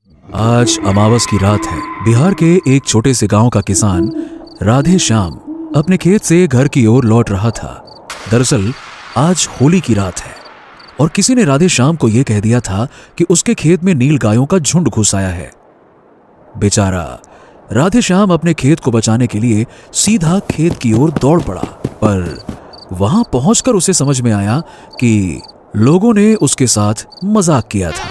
आज अमावस की रात है। बिहार के एक छोटे से गांव का किसान राधे श्याम अपने खेत से घर की ओर लौट रहा था। दरअसल आज होली की रात है और किसी ने राधे श्याम को यह कह दिया था कि उसके खेत में नील गायों का झुंड घुस आया है। बेचारा राधे श्याम अपने खेत को बचाने के लिए सीधा खेत की ओर दौड़ पड़ा, पर वहां पहुंचकर उसे समझ में आया कि लोगों ने उसके साथ मजाक किया था।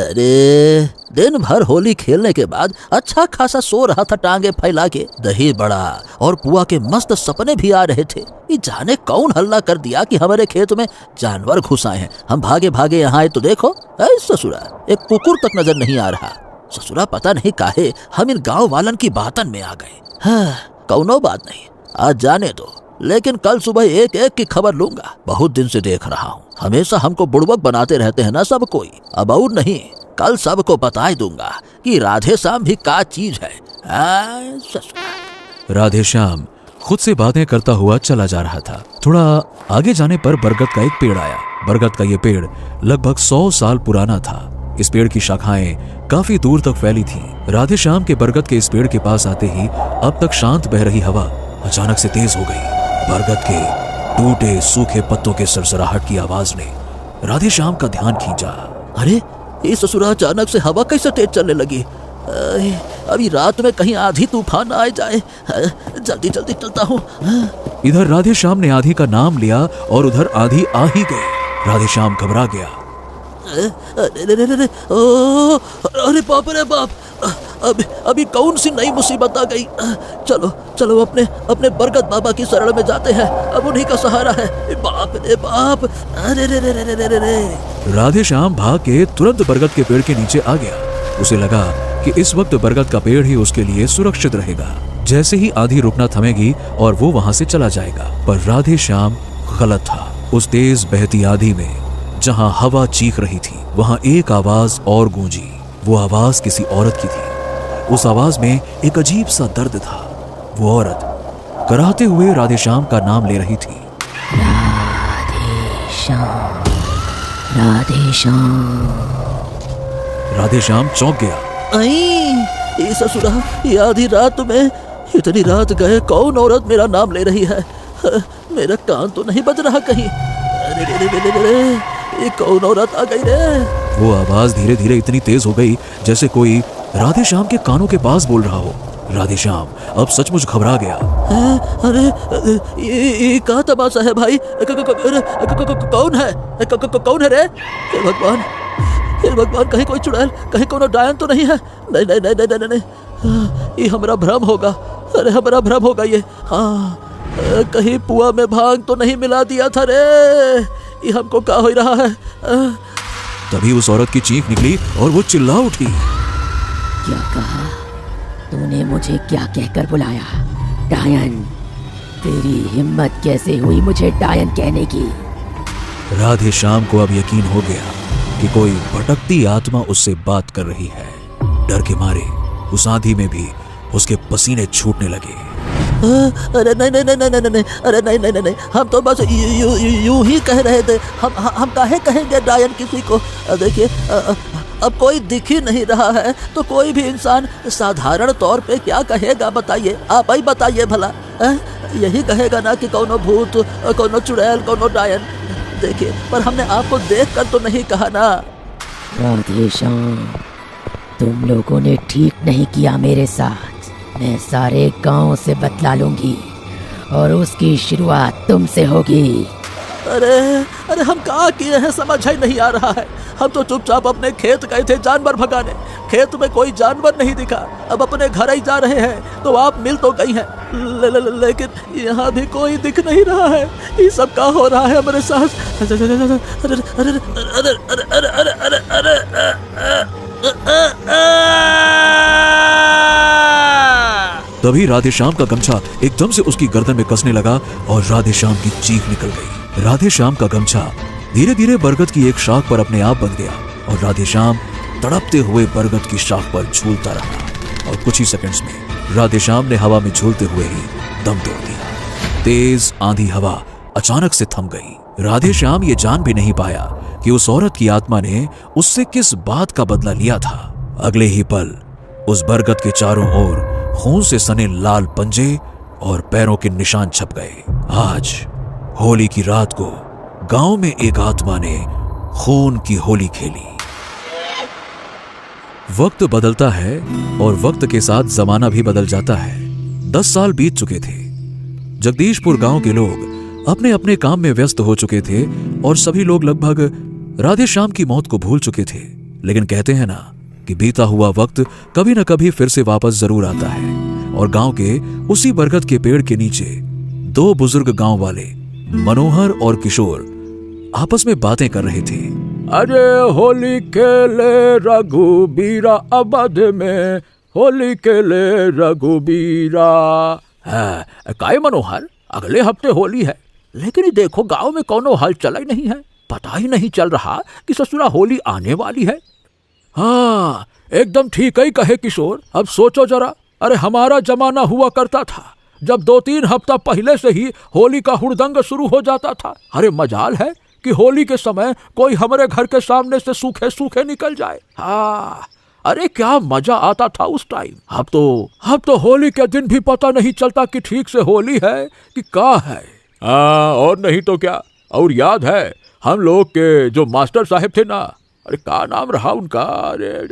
अरे दिन भर होली खेलने के बाद अच्छा खासा सो रहा था टांगे फैला के। दही बड़ा और पुआ के मस्त सपने भी आ रहे थे। ये जाने कौन हल्ला कर दिया कि हमारे खेत में जानवर घुस आए हैं। हम भागे भागे यहाँ आए तो देखो ससुरा एक कुकुर तक नजर नहीं आ रहा। ससुरा पता नहीं काहे हम इन गांव वालन की बातन में आ गए। कौनो बात नहीं, आज जाने दो, लेकिन कल सुबह एक एक की खबर लूंगा। बहुत दिन से देख रहा हूँ, हमेशा हमको बुड़बक बनाते रहते हैं ना सब कोई। अब और नहीं, कल सबको बता ही दूंगा कि राधे श्याम भी क्या चीज है। राधे श्याम खुद से बातें करता हुआ चला जा रहा था। थोड़ा आगे जाने पर बरगद का एक पेड़ आया। बरगद का ये पेड़ लगभग 100 साल पुराना था। इस पेड़ की शाखाएं काफी दूर तक फैली थीं। राधे श्याम के बरगद के इस पेड़ के पास आते ही अब तक शांत बह रही हवा अचानक से तेज हो गई। बरगद के टूटे सूखे पत्तों के सरसराहट की आवाज ने राधे श्याम का ध्यान खींचा। अरे ये ससुरा अचानक से हवा कैसे तेज चलने लगी। अभी रात में कहीं आधी तूफान आ जाए। जल्दी जल्दी चलता हूँ। इधर राधे श्याम ने आधी का नाम लिया और उधर आधी आ ही गई। राधे श्याम घबरा गया। अरे बाप रे बाप, अभी कौन सी नई मुसीबत आ गई। चलो चलो अपने बरगद बाबा की शरण में जाते हैं, अब उन्हीं का सहारा है। बाप रे बाप। अरे रे रे रे रे रे। राधे श्याम भाग के तुरंत बरगद के पेड़ के नीचे आ गया। उसे लगा कि इस वक्त बरगद का पेड़ ही उसके लिए सुरक्षित रहेगा। जैसे ही आधी रुकना थमेगी और वो वहां से चला जाएगा। पर राधे श्याम गलत था। उस तेज बहती आंधी में जहां हवा चीख रही थी, वहां एक आवाज और गूंजी। वो आवाज किसी औरत की थी। उस आवाज में एक अजीब सा दर्द था। वो औरत कराहते हुए राधे श्याम का नाम ले रही थी। राधे श्याम, राधे श्याम। राधे श्याम चौंक गया। ये ससुरा, ये आधी रात में, इतनी रात गए कौन औरत मेरा नाम ले रही है। मेरा कान तो नहीं बज रहा कहीं। अरे रे रे रे रे, ये कौन औरत आ गई रे। वो आवाज धीरे धीरे इतनी तेज हो गई जैसे कोई राधे श्याम के कानों के पास बोल रहा हो। राधे श्याम अब सचमुच घबरा गया। अरे ये क्या तमाशा है भाई। कौन है, कौन है रे। हे भगवान, कहीं कोई चुड़ैल, कहीं कोनो डायन तो नहीं है। नहीं नहीं नहीं नहीं नहीं, ये हमारा भ्रम होगा। अरे हमारा भ्रम होगा ये। हाँ, कहीं पुआ में भांग तो नहीं मिला दिया था रे। ये हमको क्या हो रहा है। तभी उस औरत की चीख निकली और वो चिल्ला उठी। क्या कहा तूने? मुझे क्या कहकर बुलाया? डायन? तेरी हिम्मत कैसे हुई मुझे डायन कहने की? राधे श्याम को अब यकीन हो गया कि कोई भटकती आत्मा उससे बात कर रही है। डर के मारे उस आंधी में भी उसके पसीने छूटने लगे। अरे नहीं नहीं नहीं नहीं नहीं नहीं, अरे नहीं नहीं नहीं, हम तो बस यूं ही कह रहे थे। हम काहे कहेंगे डायन किसी को। देखिए, अब कोई दिख ही नहीं रहा है तो कोई भी इंसान साधारण तौर पे क्या कहेगा बताइए। आप ही बताइए भला। यही कहेगा ना कि कोनो भूत, कोनो चुड़ैल, कोनो डायन। देखिए, पर हमने आपको देख कर तो नहीं कहा ना। राधे श्याम, तुम लोगों ने ठीक नहीं किया मेरे साथ। मैं सारे गांव से बतला लूंगी और उसकी शुरुआत तुमसे होगी। अरे अरे, हम क्या किए हैं समझ ही नहीं आ रहा है। हम तो चुपचाप अपने खेत गए थे जानवर भगाने। खेत में कोई जानवर नहीं दिखा। अब अपने घर ही जा रहे हैं तो आप मिल तो गई हैं, लेकिन यहाँ भी कोई दिख नहीं रहा है। ये सब क्या हो रहा है हमारे साथ। अरे अरे अरे अरे अरे अरे अरे अरे। तभी राधे श्याम का गमछा एकदम से उसकी गर्दन में कसने लगा और राधे श्याम की चीख निकल गई। राधे श्याम का गमछा धीरे धीरे बरगद की एक शाख पर अपने आप बंध गया और राधे श्याम तड़पते हुए बरगद की शाख पर झूलता रहा। और कुछ ही सेकंड्स में राधे श्याम ने हवा में झूलते हुए ही दम तोड़ दिया। तेज आंधी हवा अचानक से थम गई। राधे श्याम ये जान भी नहीं पाया कि उस औरत की आत्मा ने उससे किस बात का बदला लिया था। अगले ही पल उस बरगद के चारों ओर खून से सने लाल पंजे और पैरों के निशान छप गए। आज होली की रात को गांव में एक आत्मा ने खून की होली खेली। वक्त बदलता है और वक्त के साथ जमाना भी बदल जाता है। 10 साल बीत चुके थे। जगदीशपुर गांव के लोग अपने अपने काम में व्यस्त हो चुके थे और सभी लोग लगभग राधे श्याम की मौत को भूल चुके थे। लेकिन कहते हैं ना कि बीता हुआ वक्त कभी न कभी फिर से वापस जरूर आता है। और गांव के उसी बरगद के पेड़ के नीचे 2 बुजुर्ग गांव वाले मनोहर और किशोर आपस में बातें कर रहे थे। अरे होली खेले रघुबीरा अवध में, होली खेले रघुबीरा। काय मनोहर, अगले हफ्ते होली है, लेकिन देखो गांव में कोनो हलचल ही नहीं है। पता ही नहीं चल रहा कि ससुरा होली आने वाली है। हाँ, एकदम ठीक ही कहे किशोर। अब सोचो जरा, अरे हमारा जमाना हुआ करता था जब 2-3 हफ्ता पहले से ही होली का हुड़दंग शुरू हो जाता था। अरे मजाल है कि होली के समय कोई हमारे घर के सामने से सूखे सूखे निकल जाए। हाँ, अरे क्या मजा आता था उस टाइम। अब तो होली के दिन भी पता नहीं चलता कि ठीक से होली है कि क्या है। हाँ, और नहीं तो क्या। और याद है हम लोग के जो मास्टर साहब थे ना, अरे क्या नाम रहा उनका, अरे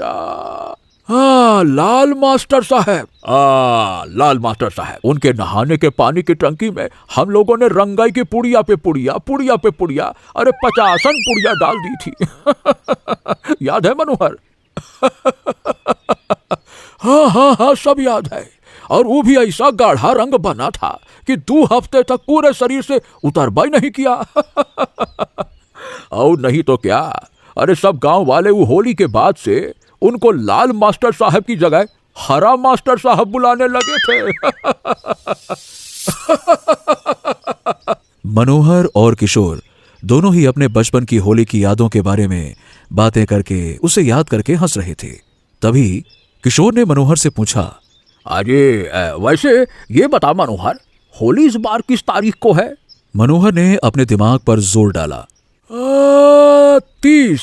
हाँ, लाल मास्टर साहब। लाल मास्टर साहब, उनके नहाने के पानी की टंकी में हम लोगों ने रंगाई की पुड़िया पे पुड़िया, पुड़िया पे पुड़िया, अरे 50 पुड़िया डाल दी थी। याद है मनोहर? हाँ हाँ हाँ, सब याद है। और वो भी ऐसा गाढ़ा रंग बना था कि 2 हफ्ते तक पूरे शरीर से उतरबा ही नहीं किया। और नहीं तो क्या, अरे सब गांव वाले वो होली के बाद से उनको लाल मास्टर साहब की जगह हरा मास्टर साहब बुलाने लगे थे। मनोहर और किशोर दोनों ही अपने बचपन की होली की यादों के बारे में बातें करके उसे याद करके हंस रहे थे। तभी किशोर ने मनोहर से पूछा, अरे वैसे ये बता मनोहर, होली इस बार किस तारीख को है? मनोहर ने अपने दिमाग पर जोर डाला। 30।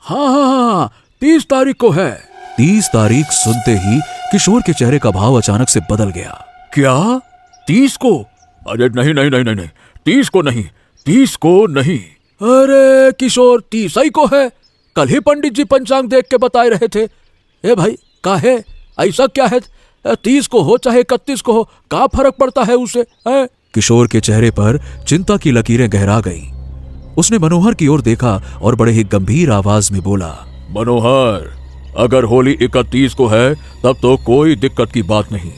हाँ, 30 तारीख को है। 30 तारीख सुनते ही किशोर के चेहरे का भाव अचानक से बदल गया। क्या 30 को? अरे नहीं नहीं नहीं नहीं नहीं, 30 को नहीं, 30 को नहीं। अरे किशोर, 30 ही को है। कल ही पंडित जी पंचांग देख के बताए रहे थे। ए भाई, का है ऐसा क्या है? 30 को हो चाहे 31 को हो, क्या फर्क पड़ता है उसे? किशोर के चेहरे पर चिंता की लकीरें गहरा गईं। उसने मनोहर की ओर देखा और बड़े ही गंभीर आवाज में बोला, मनोहर, अगर होली 31 को है तब तो कोई दिक्कत की बात नहीं,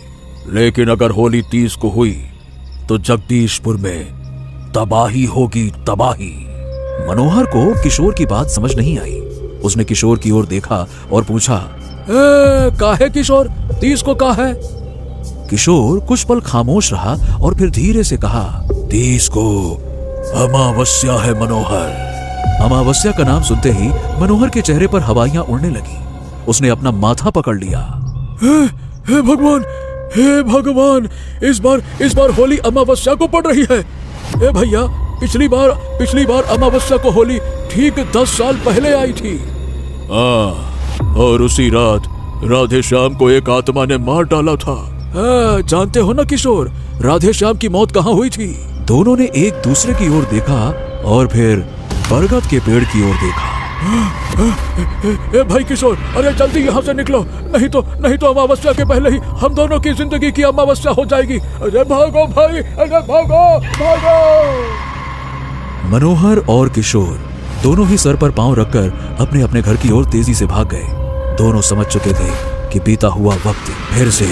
लेकिन अगर होली 30 को हुई तो जगदीशपुर में तबाही होगी, तबाही। मनोहर को किशोर की बात समझ नहीं आई। उसने किशोर की ओर देखा और पूछा, काहे किशोर, 30 को का है? किशोर कुछ पल खामोश रहा और फिर धीरे से कहा, 30 को अमावस्या है मनोहर। अमावस्या का नाम सुनते ही मनोहर के चेहरे पर हवाइयां उड़ने लगी। उसने अपना माथा पकड़ लिया। हे भगवान, हे भगवान, इस बार होली अमावस्या को पड़ रही है। ए भैया, पिछली बार अमावस्या को होली ठीक 10 साल पहले आई थी। और उसी रात राधे श्याम को एक आत्मा ने मार डाला था। जानते हो ना किशोर, राधे श्याम की मौत कहाँ हुई थी? दोनों ने एक दूसरे की ओर देखा और फिर बरगद के पेड़ की ओर देखा। ए भाई किशोर, अरे जल्दी यहाँ से निकलो, नहीं तो अमावस्या के पहले ही हम दोनों की जिंदगी की अमावस्या हो जाएगी। अरे भागो भाई, अरे भागो। मनोहर और किशोर दोनों ही सर पर पांव रखकर अपने अपने घर की ओर तेजी से भाग गए। दोनों समझ चुके थे कि बीता हुआ वक्त फिर से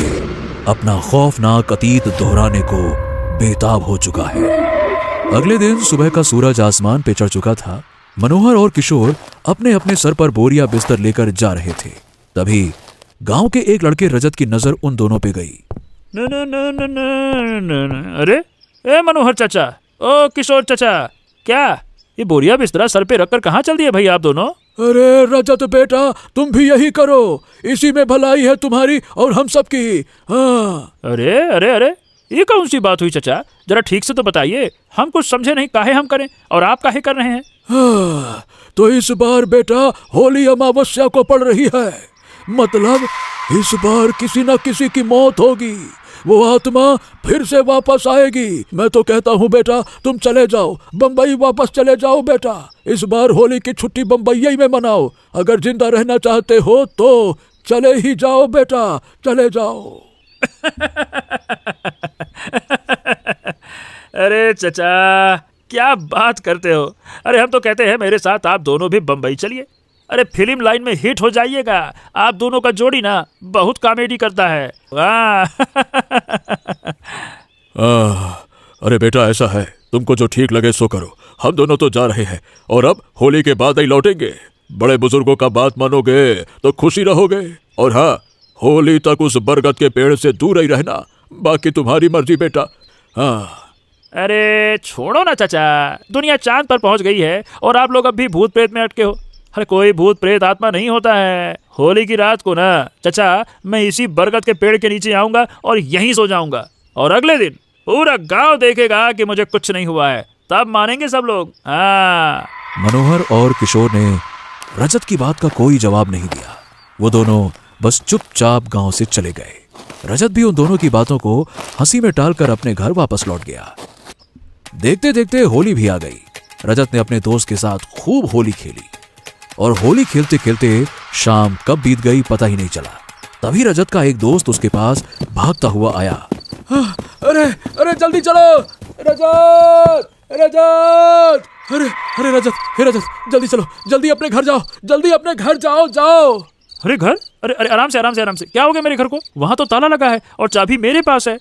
अपना खौफनाक अतीत दोहराने को बेताब हो चुका है। अगले दिन सुबह का सूरज आसमान पे चढ़ चुका था। मनोहर और किशोर अपने अपने सर पर बोरिया बिस्तर लेकर जा रहे थे। तभी गांव के एक लड़के रजत की नजर उन दोनों पे गई। अरे ए मनोहर चाचा, ओ किशोर चाचा, क्या ये बोरिया बिस्तरा सर पे रखकर कहाँ चल दिए भाई आप दोनों? अरे रजत बेटा, तुम भी यही करो, इसी में भलाई है तुम्हारी और हम सबकी। हाँ। अरे अरे अरे, ये कौन सी बात हुई चचा, जरा ठीक से तो बताइए, हम कुछ समझे नहीं, काहे हम करें और आप काहे कर रहे हैं? तो इस बार बेटा होली अमावस्या को पड़ रही है, मतलब इस बार किसी न किसी की मौत होगी, वो आत्मा फिर से वापस आएगी। मैं तो कहता हूँ बेटा तुम चले जाओ, बम्बई वापस चले जाओ बेटा। इस बार होली की छुट्टी बम्बई में मनाओ। अगर जिंदा रहना चाहते हो तो चले ही जाओ बेटा, चले जाओ। अरे चचा क्या बात करते हो? अरे हम तो कहते हैं मेरे साथ आप दोनों भी बम्बई चलिए। अरे फिल्म लाइन में हिट हो जाइएगा। आप दोनों का जोड़ी ना बहुत कॉमेडी करता है। अरे बेटा ऐसा है, तुमको जो ठीक लगे सो करो। हम दोनों तो जा रहे हैं और अब होली के बाद ही लौटेंगे। बड़े बुजुर्गों का बात मानोगे तो खुशी रहोगे, और हाँ होली तक उस बरगद के पेड़ से दूर ही रहना, बाकी तुम्हारी मर्जी बेटा। हाँ। अरे छोड़ो ना चाचा, दुनिया चांद पर पहुंच गई है और आप लोग अब भी भूत प्रेत में अटके हो। अरे कोई भूत प्रेत आत्मा नहीं होता है। होली की रात को ना चाचा मैं इसी बरगद के पेड़ के नीचे आऊंगा और यहीं सो जाऊंगा, और अगले दिन पूरा गांव देखेगा कि मुझे कुछ नहीं हुआ है, तब मानेंगे सब लोग। हाँ। मनोहर और किशोर ने रजत की बात का कोई जवाब नहीं दिया। वो दोनों बस चुपचाप गांव से चले गए। रजत भी उन दोनों की बातों को हंसी में टालकर अपने घर वापस लौट गया। देखते देखते होली भी आ गई। रजत ने अपने दोस्त के साथ खूब होली खेली, और होली खेलते खेलते शाम कब बीत गई पता ही नहीं चला। तभी रजत का एक दोस्त उसके पास भागता हुआ आया। अरे अरे जल्दी चलो, रजत रजत, अरे अरे रजत, हे रजत जल्दी चलो, जल्दी अपने घर जाओ, जल्दी अपने घर जाओ जाओ। अरे घर? अरे अरे आराम से आराम से आराम से। क्या हो गया मेरे घर को? वहां तो ताला लगा है और चाबी मेरे पास है।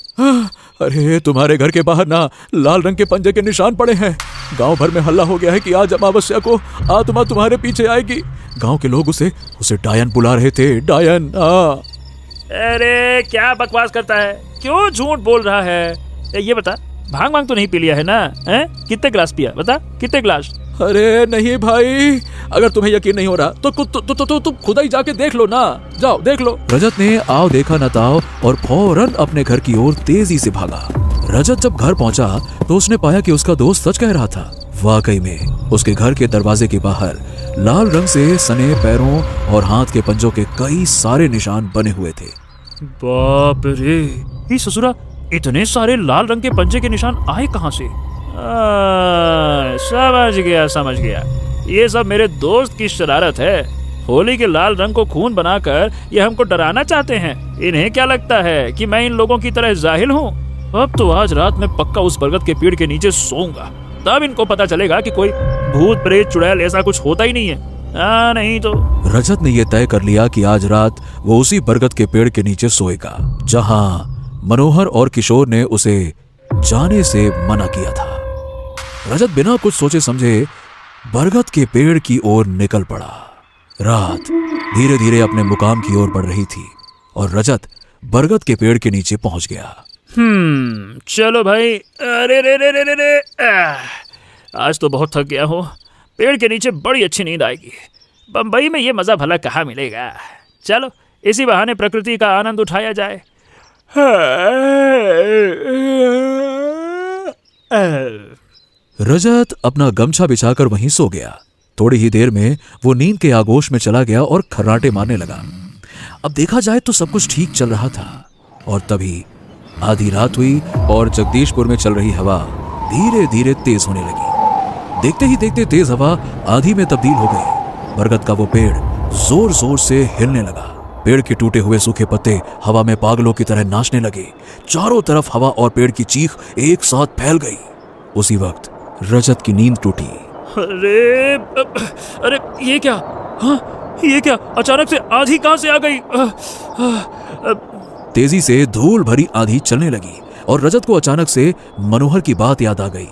अरे तुम्हारे घर के बाहर ना लाल रंग के पंजे के निशान पड़े हैं। गांव भर में हल्ला हो गया है कि आज अमावस्या को आत्मा तुम्हारे पीछे आएगी। गांव के लोग उसे डायन बुला रहे थे, डायन। अरे क्या बकवास करता है, क्यों झूठ बोल रहा है? ये बता, भांग भांग तो नहीं पी लिया है ना? हैं? कितने गिलास पिया, बता कितने गिलास? अरे नहीं भाई, अगर तुम्हें यकीन नहीं हो रहा तो तुम खुद ही जाके देख लो ना, जाओ देख लो। रजत ने आओ देखा न ताओ और फौरन अपने घर की ओर तेजी से भागा। रजत जब घर पहुंचा तो उसने पाया कि उसका दोस्त सच कह रहा था। वाकई में उसके घर के दरवाजे के बाहर लाल रंग से सने पैरों और हाथ के पंजों के कई सारे निशान बने हुए थे। बाप रे, ये ससुरा, इतने सारे लाल रंग के पंजे के निशान आए कहां से? समझ गया, ये सब मेरे दोस्त की शरारत है। होली के लाल रंग को खून बनाकर ये हमको डराना चाहते हैं। इन्हें क्या लगता है कि मैं इन लोगों की तरह जाहिल हूँ? अब तो आज रात में पक्का उस बरगद के पेड़ के नीचे सोऊंगा, तब इनको पता चलेगा कि कोई भूत प्रेत चुड़ैल ऐसा कुछ होता ही नहीं है। नहीं तो। रजत ने यह तय कर लिया कि आज रात वो उसी बरगद के पेड़ के नीचे सोएगा जहां मनोहर और किशोर ने उसे जाने से मना किया था। रजत बिना कुछ सोचे समझे बरगद के पेड़ की ओर निकल पड़ा। रात धीरे धीरे अपने मुकाम की ओर बढ़ रही थी और रजत बरगद के पेड़ के नीचे पहुंच गया। चलो भाई। अरे रे रे रे रे रे, आज तो बहुत थक गया हूँ। पेड़ के नीचे बड़ी अच्छी नींद आएगी। बंबई में ये मजा भला कहाँ मिलेगा। चलो इसी बहाने प्रकृति का आनंद उठाया जाए। रजत अपना गमछा बिछाकर वहीं सो गया। थोड़ी ही देर में वो नींद के आगोश में चला गया और खर्राटे मारने लगा। अब देखा जाए तो सब कुछ ठीक चल रहा था, और तभी आधी रात हुई और जगदीशपुर में चल रही हवा धीरे धीरे तेज होने लगी। देखते ही देखते तेज हवा आंधी में तब्दील हो गई। बरगद का वो पेड़ जोर जोर से हिलने लगा। पेड़ के टूटे हुए सूखे पत्ते हवा में पागलों की तरह नाचने लगे। चारों तरफ हवा और पेड़ की चीख एक साथ फैल गई। उसी वक्त रजत की नींद टूटी। अरे अरे ये क्या? हाँ ये क्या? अचानक से आंधी कहां से आ गई? तेजी से धूल भरी आंधी चलने लगी और रजत को अचानक से मनोहर की बात याद आ गई।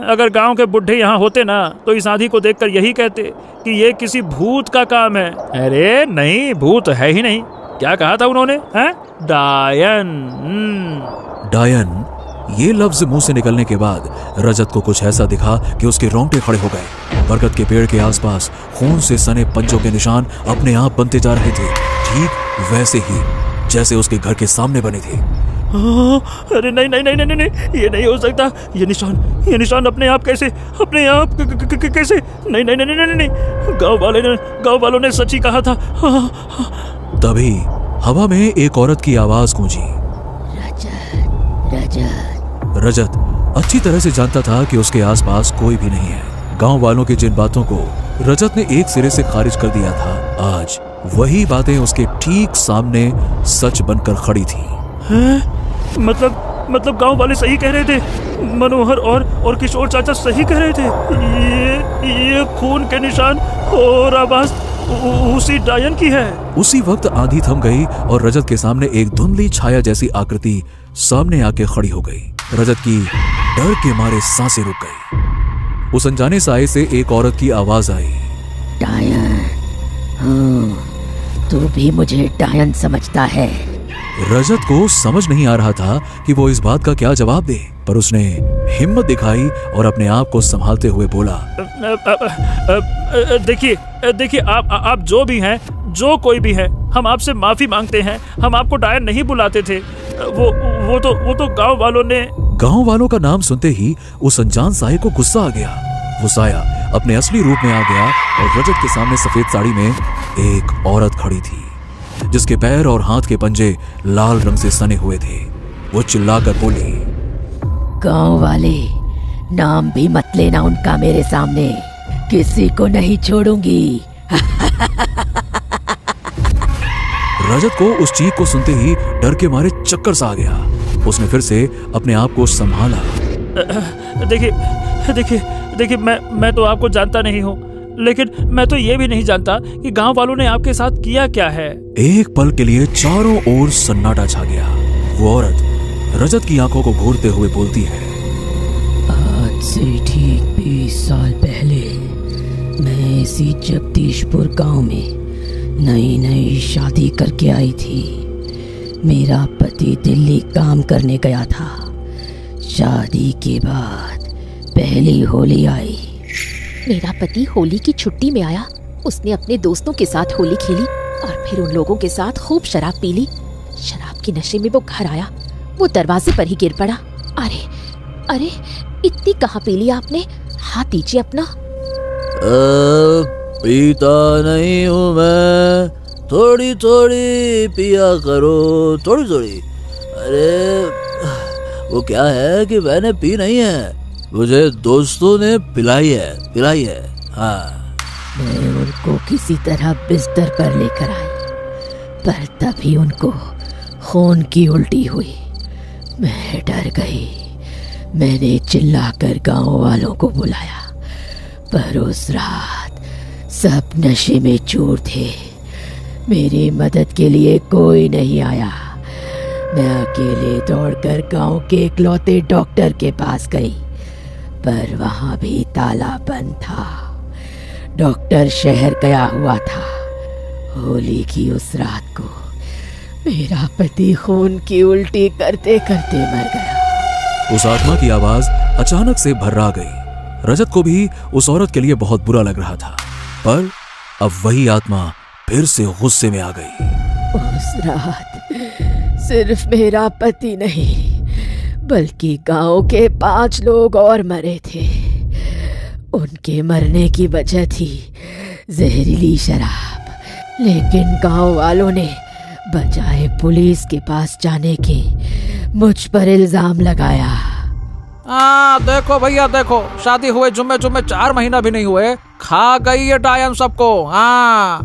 अगर गांव के बुढ़े यहाँ होते ना तो इस आंधी को देखकर यही कहते कि ये किसी भूत का काम है। अरे नहीं, भूत है ही नहीं। क्या कहा था उन्होंने? डायन। डायन, ये लफ्ज मुंह से निकलने के बाद रजत को कुछ ऐसा दिखा कि उसके रोंगटे खड़े हो गए। बरगद के पेड़ के आसपास खून से सने पंजों के निशान अपने आप बनते जा रहे थे, ठीक वैसे ही जैसे उसके घर के सामने बने थे। अरे नहीं नहीं नहीं नहीं नहीं, ये नहीं हो सकता। ये निशान अपने आप कैसे कैसे? नहीं नहीं नहीं नहीं नहीं, गांव वालों ने सच ही कहा था। तभी हवा में एक औरत की आवाज गूंजी। रजत अच्छी तरह से जानता था कि उसके आसपास कोई भी नहीं है। गांव वालों की जिन बातों को रजत ने एक सिरे से खारिज कर दिया था, आज वही बातें उसके ठीक सामने सच बनकर खड़ी थी। मतलब गांव वाले सही कह रहे थे, मनोहर और किशोर चाचा सही कह रहे थे। ये खून के निशान और आवाज उसी डायन की है। उसी वक्त आंधी थम गई और रजत के सामने एक धुंधली छाया जैसी आकृति सामने आके खड़ी हो गई। रजत की डर के मारे सांसें रुक गई। उस अनजाने साए से एक औरत की आवाज आई। डायन? हाँ, तू भी मुझे डायन समझता है? रजत को समझ नहीं आ रहा था कि वो इस बात का क्या जवाब दे, पर उसने हिम्मत दिखाई और अपने आप को संभालते हुए बोला, देखिए आप जो भी हैं, जो कोई भी है, हम आपसे माफी मांगते हैं। हम आपको डायन नहीं बुलाते थे। वो तो गांव वालों का नाम सुनते ही उस अनजान साये को गुस्सा आ गया। वो साया अपने असली रूप में आ गया और रजत के सामने सफेद साड़ी में एक औरत खड़ी थी, जिसके पैर और हाथ के पंजे लाल रंग से सने हुए थे। वो चिल्लाकर बोली, गांव वाले, नाम भी मत लेना उनका मेरे सामने, किसी को नहीं छोड़ूंगी। रजत को उस चीख को सुनते ही डर के मारे चक्कर सा आ गया। उसने फिर से अपने आप को संभाला। देखिए मैं तो आपको जानता नहीं हूँ, लेकिन मैं तो ये भी नहीं जानता कि गांव वालों ने आपके साथ किया क्या है। एक पल के लिए चारों ओर सन्नाटा छा गया। वो औरत रजत की आंखों को घूरते हुए बोलती है, आज से ठीक 20 साल पहले मैं इसी जगदीशपुर गांव में नई शादी करके आई थी। मेरा पति दिल्ली काम करने गया था। शादी के बाद पहली होली आई। मेरा पति होली की छुट्टी में आया। उसने अपने दोस्तों के साथ होली खेली और फिर उन लोगों के साथ खूब शराब पी ली। शराब के नशे में वो घर आया, वो दरवाजे पर ही गिर पड़ा। अरे इतनी कहाँ पी ली आपने? हाथ दीजिए अपना। पीता नहीं हूँ मैं, थोड़ी थोड़ी पिया करो, थोड़ी थोड़ी। अरे वो क्या है कि मैंने पी नहीं है, मुझे दोस्तों ने पिलाई है। हाँ, मैं उनको किसी तरह बिस्तर पर लेकर आई, पर तभी उनको खून की उल्टी हुई। मैं डर गई। मैंने चिल्लाकर गांव वालों को बुलाया, पर उस रात सब नशे में चूर थे। मेरी मदद के लिए कोई नहीं आया। मैं अकेले दौड़कर गांव के इकलौते डॉक्टर के पास गई, पर वहां भी ताला बंद था। डॉक्टर शहर गया हुआ था। होली की उस रात को मेरा पति खून की उल्टी करते करते मर गया। उस आत्मा की आवाज अचानक से भर्रा गई। रजत को भी उस औरत के लिए बहुत बुरा लग रहा था, पर अब वही आत्मा फिर से गुस्से में आ गई। उस रात सिर्फ मेरा पति नहीं, बल्कि गांव के 5 लोग और मरे थे। उनके मरने की वजह थी जहरीली शराब, लेकिन गांव वालों ने बजाय पुलिस के पास जाने के मुझ पर इल्जाम लगाया। देखो भैया देखो, शादी हुए जुम्मे 4 महीना भी नहीं हुए, खा गई ये डायन सबको। हाँ,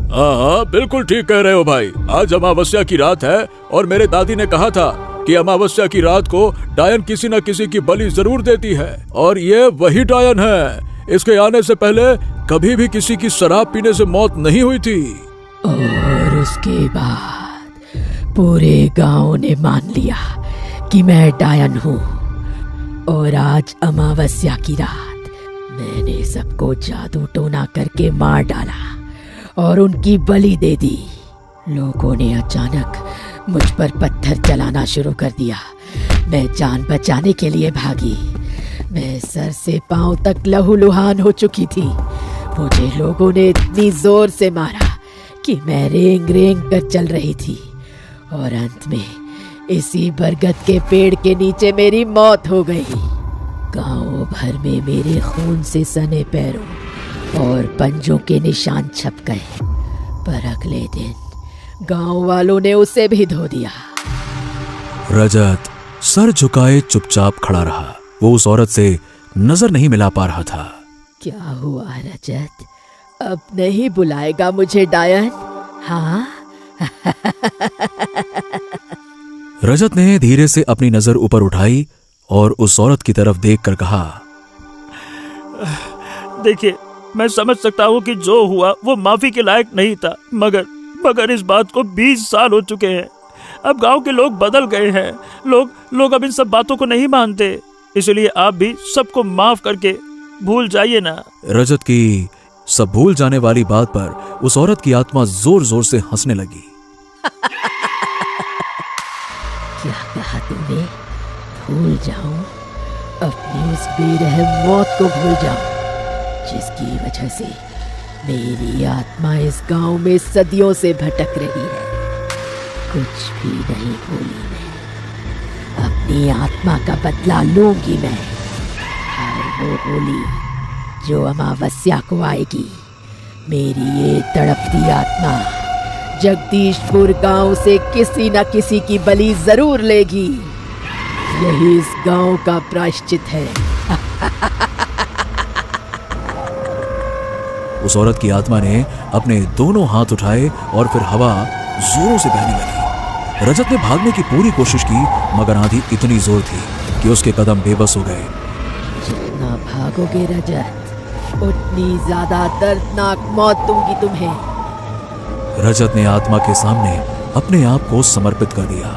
बिल्कुल ठीक कह रहे हो भाई। आज अमावस्या की रात है और मेरे दादी ने कहा था कि अमावस्या की रात को डायन किसी न किसी की बलि जरूर देती है, और ये वही डायन है। इसके आने से पहले कभी भी किसी की शराब पीने से मौत नहीं हुई थी। और उसके बाद पूरे गांव ने मान लिया कि मैं डायन हूँ। और आज अमावस्या की रात मैंने सबको जादू टोना करके मार डाला और उनकी बलि दे दी। लोगों ने अचानक मुझ पर पत्थर चलाना शुरू कर दिया। मैं जान बचाने के लिए भागी। मैं सर से पांव तक लहूलुहान हो चुकी थी। मुझे लोगों ने इतनी जोर से मारा कि मैं रेंग रेंग कर चल रही थी, और अंत में इसी बरगद के पेड़ के नीचे मेरी मौत हो गई। गांव भर में मेरे खून से सने पैरों और पंजों के निशान छप गए, पर अगले दिन गांव वालों ने उसे भी धो दिया। रजत सर झुकाए चुपचाप खड़ा रहा। वो उस औरत से नजर नहीं मिला पा रहा था। क्या हुआ रजत, अब नहीं बुलाएगा मुझे डायन? हाँ? रजत ने धीरे से अपनी नजर ऊपर उठाई और उस औरत की तरफ देखकर कहा, देखिए, मैं समझ सकता हूँ कि जो हुआ वो माफी के लायक नहीं था, मगर इस बात को 20 साल हो चुके हैं। अब गांव के लोग बदल गए हैं। लोग अब इन सब बातों को नहीं मानते, इसलिए आप भी सबको माफ करके भूल जाइए ना। रजत की सब भूल जाने वाली बात पर उस औरत की आत्मा जोर जोर से हंसने लगी। क्या कहा तूने? भूल जाऊं? अपनी उस बेरहम मौत को भूल जाऊं जिसकी वजह से मेरी आत्मा इस गांव में सदियों से भटक रही है। कुछ भी नहीं भूली मैं, अपनी आत्मा का बदला लूंगी मैं। और वो होली जो अमावस्या को आएगी, मेरी ये तड़पती आत्मा जगदीशपुर गांव से किसी न किसी की बलि जरूर लेगी। यही इस गांव का प्रायश्चित है। उस औरत की आत्मा ने अपने दोनों हाथ उठाए और फिर हवा जोरों से बहने लगी। रजत ने भागने की पूरी कोशिश की, मगर आंधी इतनी जोर थी कि उसके कदम बेबस हो गए। जितना भागोगे रजत, उतनी ज्यादा दर्दनाक मौत दूंगी तुम्हें। रजत ने आत्मा के सामने अपने आप को समर्पित कर दिया।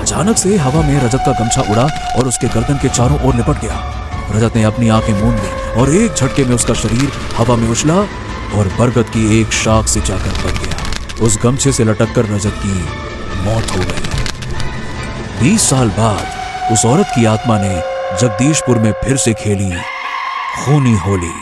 अचानक से हवा में रजत का गमछा उड़ा और उसके गर्दन के चारों ओर लिपट गया। रजत ने अपनी आंखें मूंद ली और एक झटके में उसका शरीर हवा में उछला और बरगद की एक शाख से जाकर पड़ गया। उस गमछे से लटककर रजत की मौत हो गई। 20 साल बाद उस औरत की आत्मा ने जगदीशपुर में फिर से खेली खूनी होली।